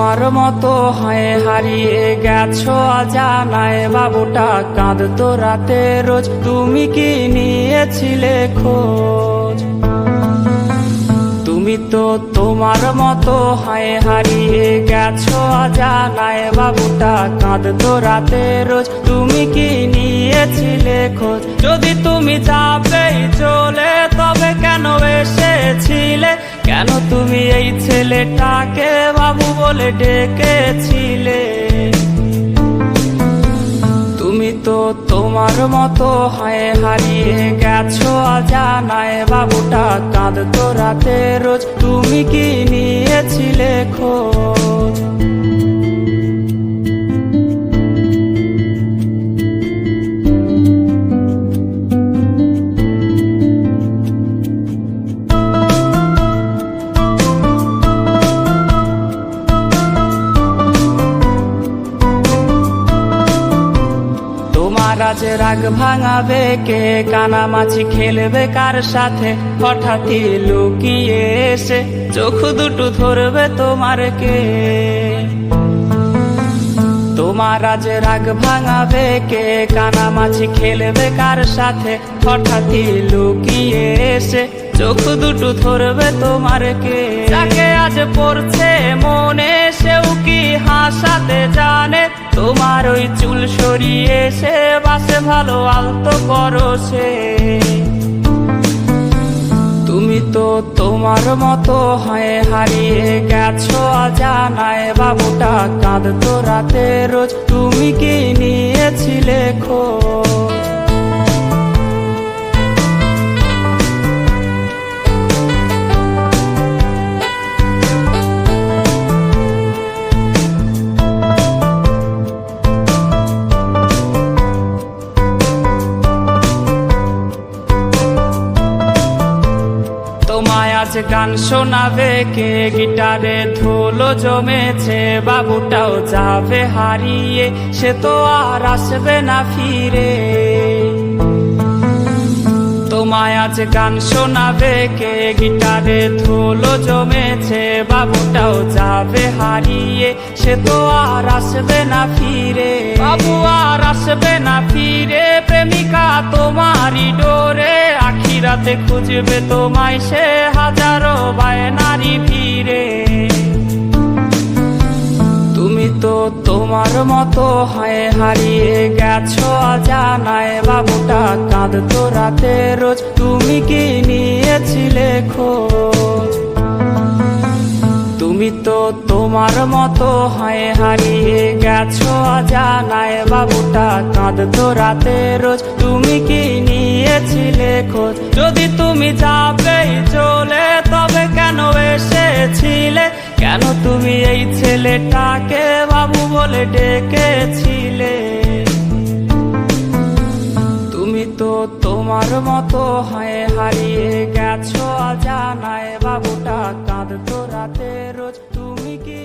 তোমার মতো হয়ে হারিয়ে গেছো অজানায়, বাবুটা কাঁদতো রাতে রোজ, তুমি কি নিয়েছিলে খোঁজ? তুমি তো তোমার মতো হয়ে হারিয়ে গেছো অজানায়, বাবুটা কাঁদতো রাতে রোজ, তুমি কি নিয়েছিলে খোঁজ? যদি তুমি যাবেই চলে তবে কেন এসেছিলে? কেন তুমি এই ছেলেটাকে বাবু বলে ডেকেছিলে? তুমি তো তোমার মতো হয়ে হারিয়ে গেছো অজানায়, বাবুটা কাঁদতো রাতে রোজ, তুমি কি নিয়েছিলে খোঁজ? আজ রাগ ভাঙাবে কে? কানামাছি খেলবে কার সাথে? হঠাৎই লুকিয়ে এসে চোখ দুটো ধরবে তোমার কে? তোমার আজ রাগ ভাঙাবে কে? কানামাছি খেলবে কার সাথে? হঠাৎই লুকিয়ে এসে চোখ দুটো ধরবে তোমার কে? যাকে আজ পড়ছে মনে সেও কি হাসাতে জানে? তোমার ওই চুল সরিয়ে সে বাসে ভালো আলতো করো সে। তুমি তো তোমার মতো হয়ে হারিয়ে গেছো অজানায়, বাবুটা কাঁদতো রাতে রোজ, তুমি কি নিয়েছিলে খোঁজ? তোমায় আজ গান শোনাবে কে? গিটারে ধুলো জমেছে, বাবুটাও যাবে হারিয়ে, সে তো আর আসবে না ফিরে। তোমায় আজ গান শোনাবে কে? গিটারে ধুলো জমেছে, বাবুটাও যাবে হারিয়ে, সে তো আর আসবে না ফিরে। বাবু আর আসবে না ফিরে, প্রেমিকা তোমারই ডোরে, আখিরাতে খুঁজবে তোমায় সে হাজারো বায়নারি ভিড়ে। তুমি তো তোমার মতো হয়ে হারিয়ে গেছো অজানায়, বাবুটা কাঁদতো রাতে রোজ, তুমি কি নিয়েছিলে খোঁজ? তুমি তো তোমার মতো হয়ে হারিয়ে গেছো অজানায়, বাবুটা কাঁদতো রাতে রোজ, তুমি কি নিয়েছিলে খোঁজ? যদি তুমি যাবেই চলে তবে কেন এসেছিলে? কেন তুমি এই ছেলেটাকে বাবু বলে ডেকেছিলে? তুমি তো তোমার মতো হয়ে হারিয়ে গেছো অজানায়, বাবুটা কাঁদতো রাতে রোজ, তুমি কি